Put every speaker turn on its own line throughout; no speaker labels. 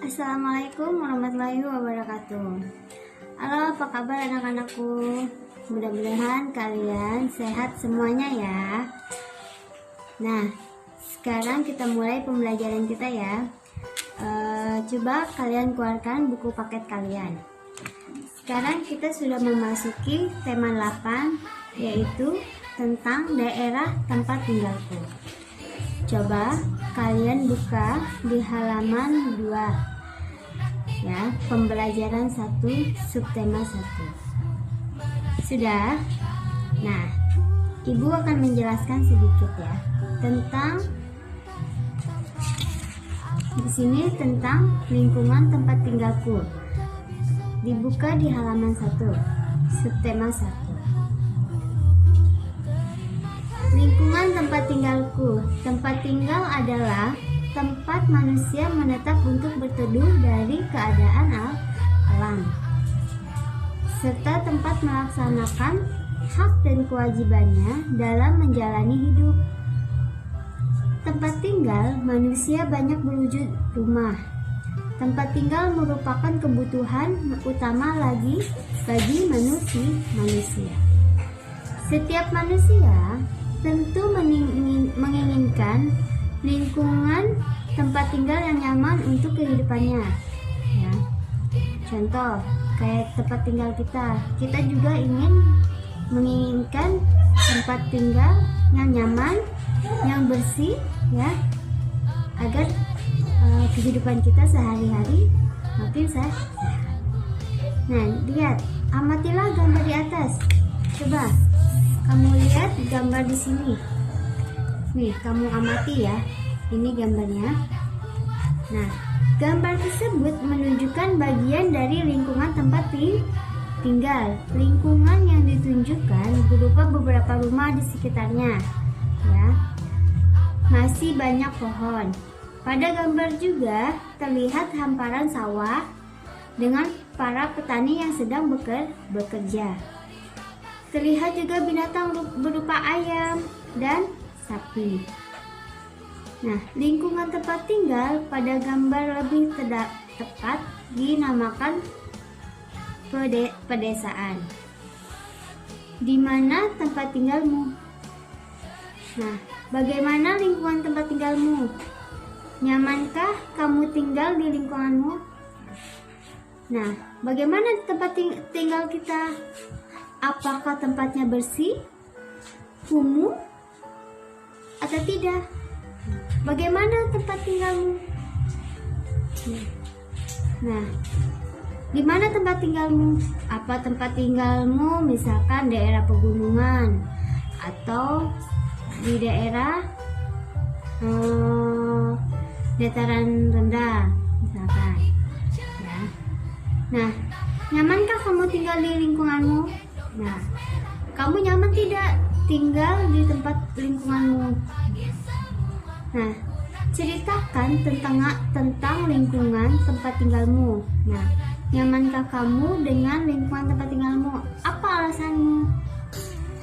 Assalamualaikum warahmatullahi wabarakatuh. Halo, apa kabar anak-anakku? Mudah-mudahan kalian sehat semuanya ya. Nah, sekarang kita mulai pembelajaran kita ya. Coba kalian keluarkan buku paket kalian. Sekarang kita sudah memasuki tema 8, yaitu tentang daerah tempat tinggalku. Coba kalian buka di halaman 2 ya, pembelajaran 1 subtema 1. Sudah? Nah, Ibu akan menjelaskan sedikit ya tentang di sini tentang lingkungan tempat tinggalku. Dibuka di halaman 1 subtema 1. Lingkungan tempat tinggalku. Tempat tinggal adalah tempat manusia menetap untuk berteduh dari keadaan alam, serta tempat melaksanakan hak dan kewajibannya dalam menjalani hidup. Tempat tinggal manusia banyak berwujud rumah. Tempat tinggal merupakan kebutuhan utama bagi manusia. Setiap manusia tentu menginginkan lingkungan tempat tinggal yang nyaman untuk kehidupannya ya. Contoh kayak tempat tinggal kita juga menginginkan tempat tinggal yang nyaman, yang bersih ya, agar kehidupan kita sehari-hari makin sehat. Nah, lihat, amatilah gambar di atas. Coba kamu lihat gambar di sini. Nih, kamu amati ya. Ini gambarnya. Nah, gambar tersebut menunjukkan bagian dari lingkungan tempat tinggal. Lingkungan yang ditunjukkan berupa beberapa rumah di sekitarnya. Ya. Masih banyak pohon. Pada gambar juga terlihat hamparan sawah dengan para petani yang sedang bekerja. Terlihat juga binatang berupa ayam dan sapi. Nah, lingkungan tempat tinggal pada gambar lebih tepat dinamakan pedesaan. Di mana tempat tinggalmu? Nah, bagaimana lingkungan tempat tinggalmu? Nyamankah kamu tinggal di lingkunganmu? Nah, bagaimana tempat tinggal kita? Apakah tempatnya bersih, kumuh, atau tidak? Bagaimana tempat tinggalmu? Nah, di mana tempat tinggalmu? Apa tempat tinggalmu misalkan daerah pegunungan atau di daerah dataran rendah misalkan ya. Nah, nyamankah kamu tinggal di lingkunganmu? Nah, kamu nyaman tidak tinggal di tempat lingkunganmu? Nah, ceritakan tentang lingkungan tempat tinggalmu. Nah, nyamankah kamu dengan lingkungan tempat tinggalmu? Apa alasanmu?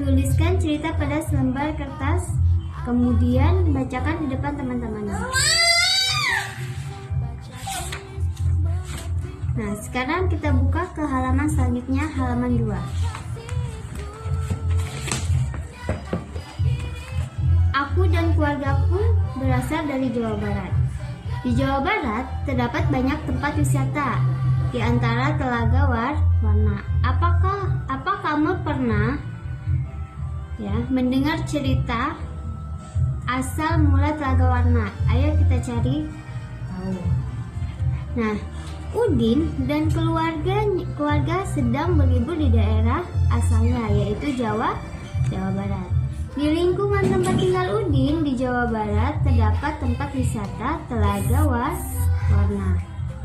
Tuliskan cerita pada selembar kertas, kemudian bacakan di depan teman-temanmu. Nah, sekarang kita buka ke halaman selanjutnya, halaman 2. Aku dan keluargaku berasal dari Jawa Barat. Di Jawa Barat terdapat banyak tempat wisata, di antara Telaga Warna. Apa kamu pernah mendengar cerita asal mula Telaga Warna? Ayo kita cari tahu. Nah, Udin dan keluarga sedang berlibur di daerah asalnya, yaitu Jawa Barat. Di lingkungan tempat tinggal Udin di Jawa Barat terdapat tempat wisata Telaga Warna.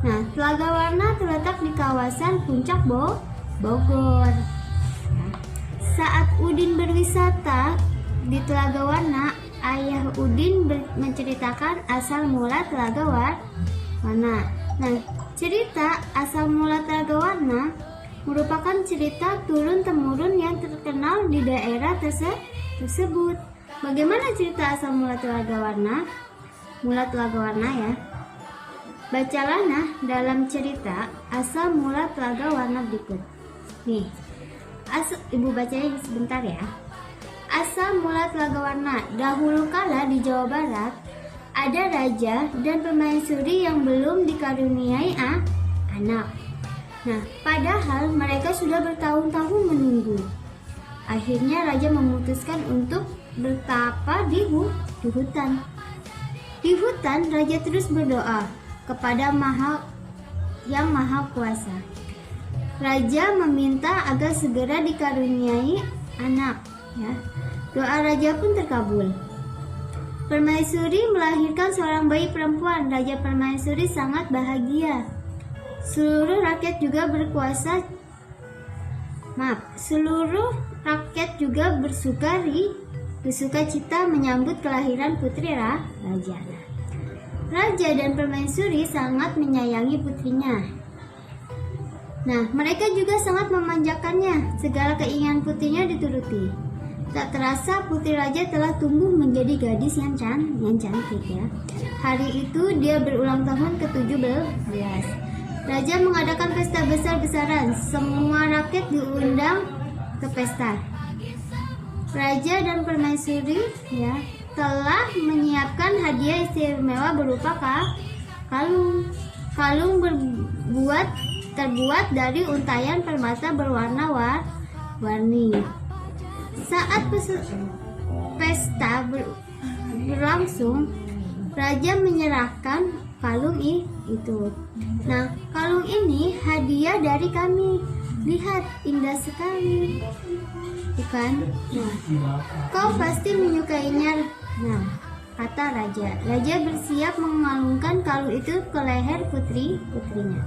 Nah, Telaga Warna terletak di kawasan Puncak Bogor. Saat Udin berwisata di Telaga Warna, ayah Udin menceritakan asal mula Telaga Warna. Nah, cerita asal mula Telaga Warna merupakan cerita turun-temurun yang terkenal di daerah tersebut. Bagaimana cerita asal mula Telaga Warna? Mula Telaga Warna ya. Bacalah nah dalam cerita asal mula Telaga Warna berikut. Nih, Ibu bacanya sebentar ya. Asal mula Telaga Warna. Dahulu kala di Jawa Barat ada raja dan permaisuri yang belum dikaruniai anak. Nah, padahal mereka sudah bertahun-tahun menunggu. Akhirnya raja memutuskan untuk bertapa di hutan. Di hutan raja terus berdoa kepada yang maha kuasa. Raja meminta agar segera dikaruniai anak, ya. Doa raja pun terkabul. Permaisuri melahirkan seorang bayi perempuan. Raja Permaisuri sangat bahagia. Seluruh rakyat juga bersuka cita menyambut kelahiran putri raja. Raja dan permaisuri sangat menyayangi putrinya. Nah, mereka juga sangat memanjakannya. Segala keinginan putrinya dituruti. Tak terasa putri raja telah tumbuh menjadi gadis yang cantik, ya. Hari itu dia berulang tahun ke-17. Raja mengadakan pesta besar-besaran. Semua rakyat diundang ke pesta. Raja dan permaisuri, ya, telah menyiapkan hadiah istimewa berupa kalung terbuat dari untayan permata berwarna-warni. Saat pesta berlangsung, raja menyerahkan kalung itu. Nah, kalung ini hadiah dari kami. Lihat, indah sekali, bukan? Nah, kau pasti menyukainya. Nah, kata raja. Raja bersiap mengalungkan kalung itu ke leher putrinya.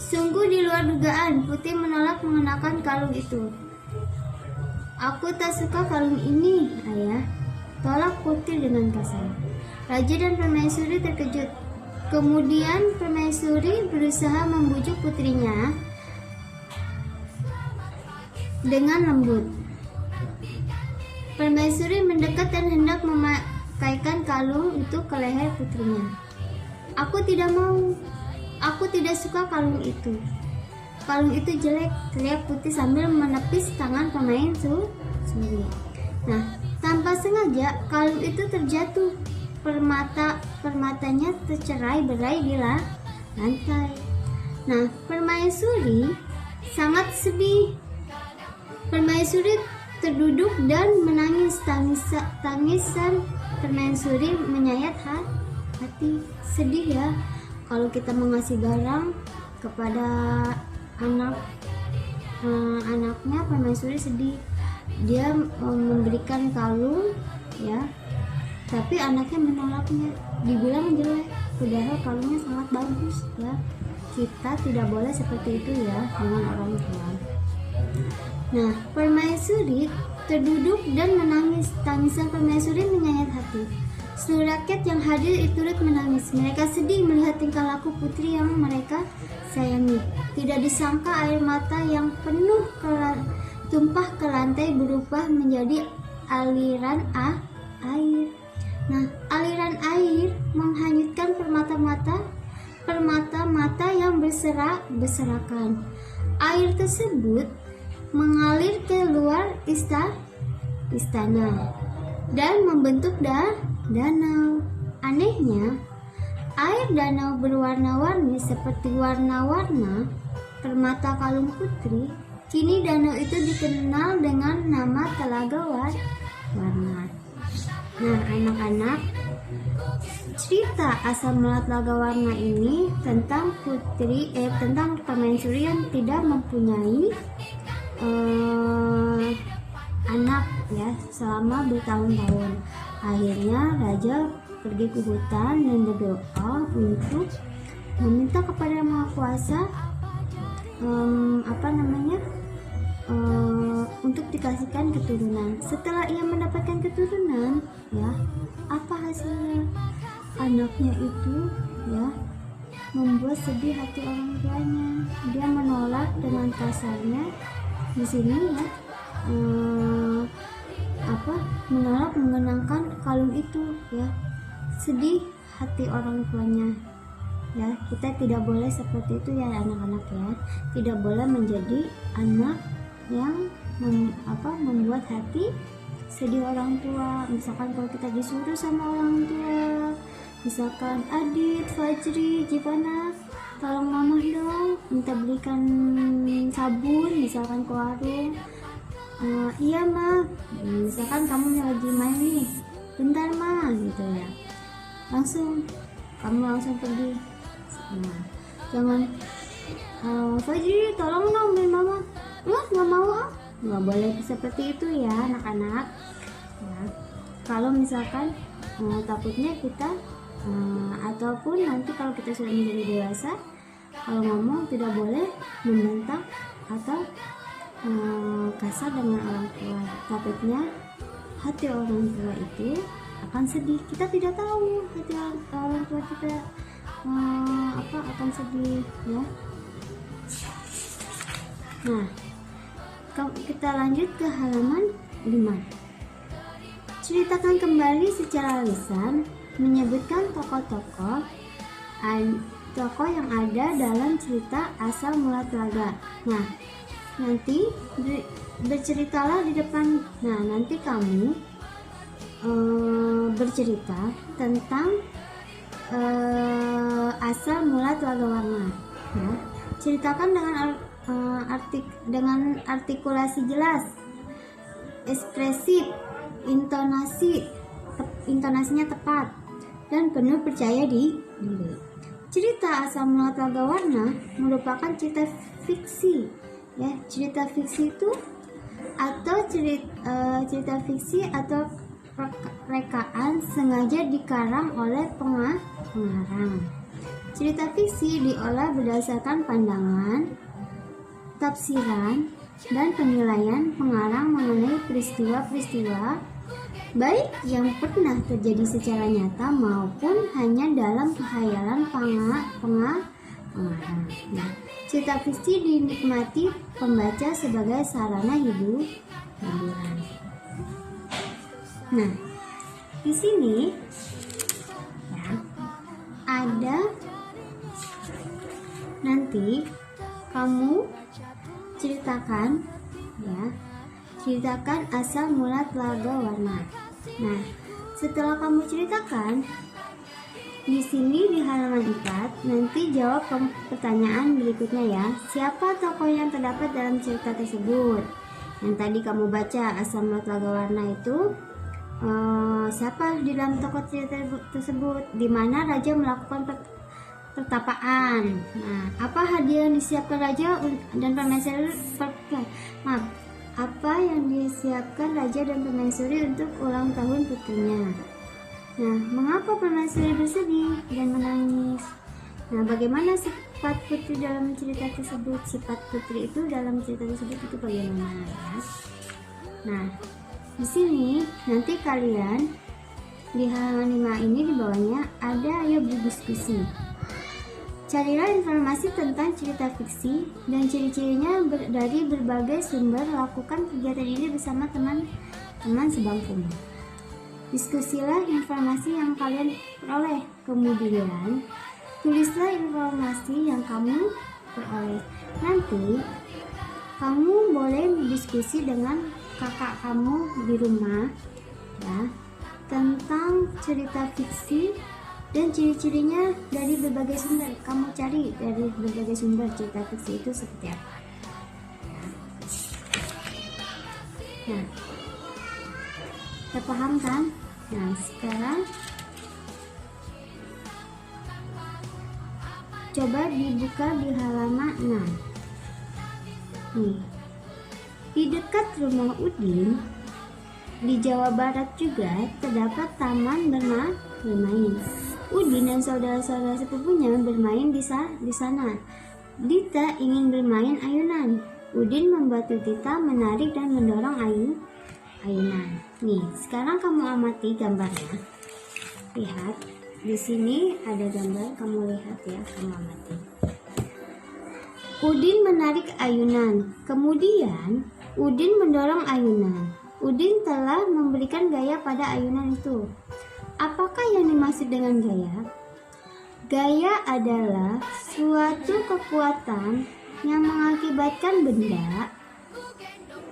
Sungguh di luar dugaan, putri menolak mengenakan kalung itu. Aku tak suka kalung ini, ayah, tolak putri dengan kasar. Raja dan permaisuri terkejut. Kemudian permaisuri berusaha membujuk putrinya dengan lembut. Permaisuri mendekat dan hendak memakaikan kalung itu ke leher putrinya. Aku tidak mau. Aku tidak suka kalung itu. Kalung itu jelek, teriak putri sambil menepis tangan permaisuri. Nah, tanpa sengaja kalung itu terjatuh. Permatanya tercerai-berai di lantai. Nah, permaisuri sangat sedih. Permaisuri terduduk dan menangis. Tangisan permaisuri menyayat hati. Sedih, ya, kalau kita mengasih barang kepada anaknya. Permaisuri sedih. Dia memberikan kalung, ya, tapi anaknya menolaknya, dibilang jelek, padahal kalungnya sangat bagus, ya. Kita tidak boleh seperti itu, ya, dengan orang tua. Nah, permaisuri terduduk dan menangis. Tangisan permaisuri menyayat hati. Seluruh rakyat yang hadir turut menangis. Mereka sedih melihat tingkah laku putri yang mereka sayangi. Tidak disangka air mata yang penuh tumpah ke lantai berubah menjadi aliran air. Nah, aliran air menghanyutkan permata-mata yang berserakan. Air tersebut mengalir ke luar istana dan membentuk danau. Anehnya, air danau berwarna-warni seperti warna-warna permata kalung putri. Kini danau itu dikenal dengan nama Telaga Warna. Nah, anak-anak, cerita asal mula Telaga Warna ini tentang tentang permaisuri yang tidak mempunyai anak, ya, selama bertahun-tahun. Akhirnya raja pergi ke hutan dan berdoa untuk meminta kepada Yang Maha Kuasa untuk dikasihkan keturunan. Setelah ia mendapatkan keturunan, ya, apa hasilnya? Anaknya itu, ya, membuat sedih hati orang tuanya. Dia menolak dengan kasarnya di sini, ya, menolak mengenakan kalung itu, ya. Sedih hati orang tuanya. Ya, kita tidak boleh seperti itu ya anak-anak ya. Tidak boleh menjadi anak yang membuat hati sedih orang tua. Misalkan kalau kita disuruh sama orang tua, misalkan Adit, Fajri, gimana? Tolong mama dong, minta belikan sabun, misalkan ke warung. Iya ma, misalkan kamu lagi main nih, bentar ma, gitu ya. Kamu langsung pergi. Nah, jangan Fajri tolong dong beli mama. Nggak mau ah. Nggak boleh seperti itu ya anak-anak ya. Kalau misalkan takutnya kita ataupun nanti kalau kita sudah menjadi dewasa, kalau ngomong tidak boleh membantah atau kasar dengan orang tua. Takutnya hati orang tua itu akan sedih. Kita tidak tahu hati orang tua kita akan sedih ya. Nah, kita lanjut ke halaman 5. Ceritakan kembali secara lisan, menyebutkan tokoh-tokoh yang ada dalam cerita asal mula telaga. Nah, nanti berceritalah di depan. Nah, nanti kamu bercerita tentang asal mula telaga warna. Ya. Ceritakan dengan artikulasi jelas, ekspresif, intonasinya tepat, dan penuh percaya diri. Cerita asal mula telaga warna merupakan cerita fiksi. Ya, cerita fiksi itu atau cerita fiksi atau rekaan sengaja dikarang oleh pengarang. Cerita fiksi diolah berdasarkan pandangan, tafsiran, dan penilaian pengarang mengenai peristiwa-peristiwa baik yang pernah terjadi secara nyata maupun hanya dalam khayalan pengarang. Nah, cerita fiksi dinikmati pembaca sebagai sarana hiburan. Nah, di sini ya, ada nanti kamu ceritakan asal mula telaga warna. Nah, setelah kamu ceritakan di sini di halaman 4, nanti jawab pertanyaan berikutnya ya. Siapa tokoh yang terdapat dalam cerita tersebut? Yang tadi kamu baca asal mula telaga warna itu siapa di dalam tokoh cerita tersebut? Di mana raja melakukan pertapaan. Nah, apa hadiah yang disiapkan raja dan permaisuri? Apa yang disiapkan raja dan permaisuri untuk ulang tahun putrinya? Nah, mengapa permaisuri bersedih dan menangis? Nah, bagaimana sifat putri dalam cerita tersebut? Sifat putri itu dalam cerita tersebut itu bagaimana ya? Nah, di sini nanti kalian di halaman 5 ini di bawahnya ada ayo berdiskusi. Carilah informasi tentang cerita fiksi dan ciri-cirinya dari berbagai sumber. Lakukan kegiatan ini bersama teman-teman sebangkumu. Diskusilah informasi yang kalian peroleh. Kemudian, tulislah informasi yang kamu peroleh. Nanti, kamu boleh berdiskusi dengan kakak kamu di rumah ya, tentang cerita fiksi dan ciri-cirinya dari berbagai sumber. Kamu cari dari berbagai sumber cerita fiksi itu seperti apa. Nah, kita paham kan? Nah, sekarang coba dibuka di halaman 6. Nih, di dekat rumah Udin di Jawa Barat juga terdapat taman bermain. Udin dan saudara-saudara sepupunya bermain di sana. Dita ingin bermain ayunan. Udin membantu Dita menarik dan mendorong ayunan. Nih, sekarang kamu amati gambarnya. Lihat, di sini ada gambar, kamu lihat ya, kamu amati. Udin menarik ayunan. Kemudian, Udin mendorong ayunan. Udin telah memberikan gaya pada ayunan itu. Apakah yang dimaksud dengan gaya? Gaya adalah suatu kekuatan yang mengakibatkan benda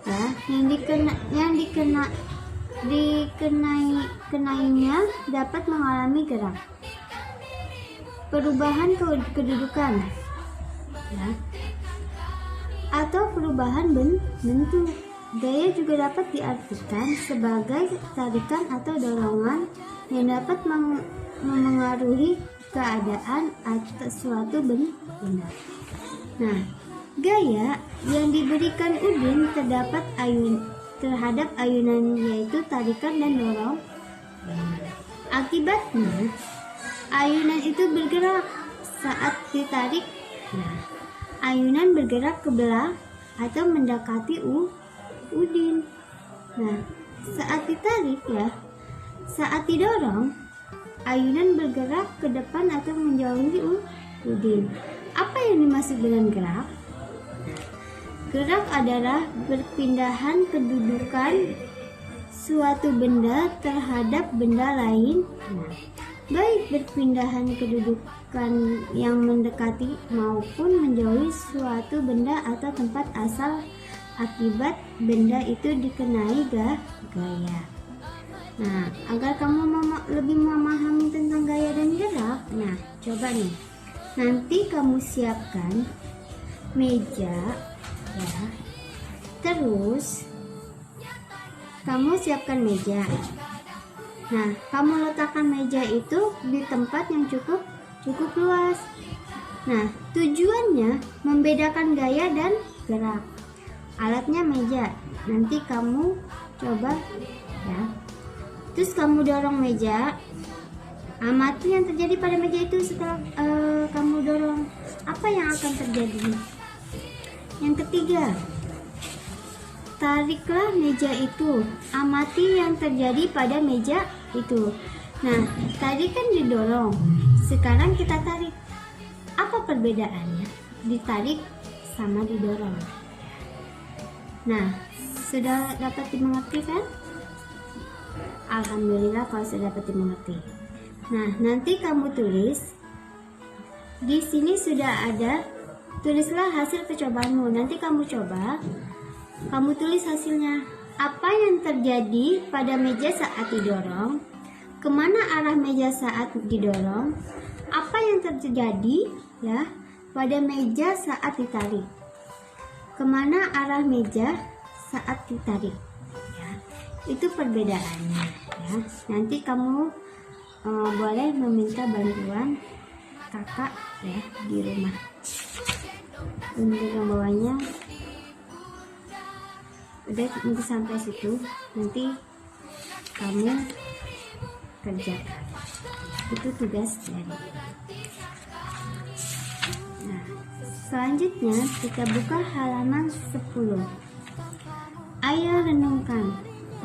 ya, dikenainya dapat mengalami gerak, perubahan kedudukan ya, atau perubahan bentuk. Gaya juga dapat diartikan sebagai tarikan atau dorongan yang dapat memengaruhi keadaan atau suatu benda. Nah, gaya yang diberikan Udin terhadap ayunan yaitu tarikan dan dorong. Akibatnya, ayunan itu bergerak saat ditarik. Nah, ayunan bergerak ke belah atau mendekati Udin. Nah, saat ditarik ya, saat didorong, ayunan bergerak ke depan atau menjauhi Udin. Apa yang dimaksud dengan gerak? Gerak adalah berpindahan kedudukan suatu benda terhadap benda lain. Nah, baik berpindahan kedudukan yang mendekati maupun menjauhi suatu benda atau tempat asal akibat benda itu dikenai gaya. Nah, agar kamu lebih memahami tentang gaya dan gerak, nah coba nih, nanti kamu siapkan meja ya, terus kamu siapkan meja. Nah, kamu letakkan meja itu di tempat yang cukup luas. Nah, tujuannya membedakan gaya dan gerak. Alatnya meja, nanti kamu coba ya. Terus kamu dorong meja, amati yang terjadi pada meja itu setelah kamu dorong. Apa yang akan terjadi? Yang ketiga, tariklah meja itu, amati yang terjadi pada meja itu. Nah, tadi kan didorong, sekarang kita tarik. Apa perbedaannya? Ditarik sama didorong. Nah, sudah dapat dimengerti kan? Alhamdulillah kalau sudah dapat dimengerti. Nah, nanti kamu tulis. Di sini sudah ada, tulislah hasil percobaanmu. Nanti kamu coba, kamu tulis hasilnya. Apa yang terjadi pada meja saat didorong? Kemana arah meja saat didorong? Apa yang terjadi ya pada meja saat ditarik? Kemana arah meja saat ditarik? Ya, itu perbedaannya. Ya, nanti kamu boleh meminta bantuan kakak ya di rumah untuk membawanya. Udah, nanti sampai situ, nanti kamu kerjakan. Itu tugas dari. Nah, selanjutnya kita buka halaman 10. Ayo renungkan.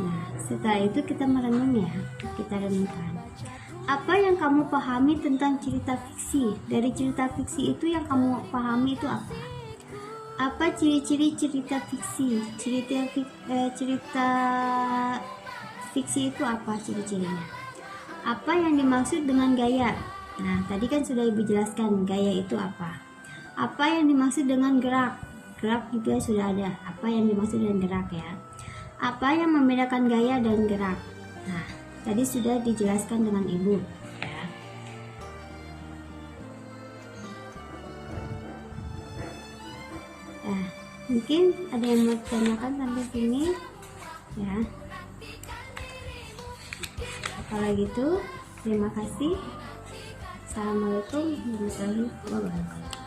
Nah, setelah itu kita merenung ya. Kita renungkan. Apa yang kamu pahami tentang cerita fiksi? Dari cerita fiksi itu yang kamu pahami itu apa? Apa ciri-ciri cerita fiksi? Cerita fiksi itu apa ciri-cirinya? Apa yang dimaksud dengan gaya? Nah, tadi kan sudah Ibu jelaskan gaya itu apa. Apa yang dimaksud dengan gerak? Gerak juga sudah ada. Apa yang dimaksud dengan gerak ya? Apa yang membedakan gaya dan gerak? Nah, tadi sudah dijelaskan dengan Ibu. Ya. Nah, mungkin ada yang mau ditanyakan sampai sini, ya. Kalau gitu, terima kasih. Assalamualaikum warahmatullahi wabarakatuh.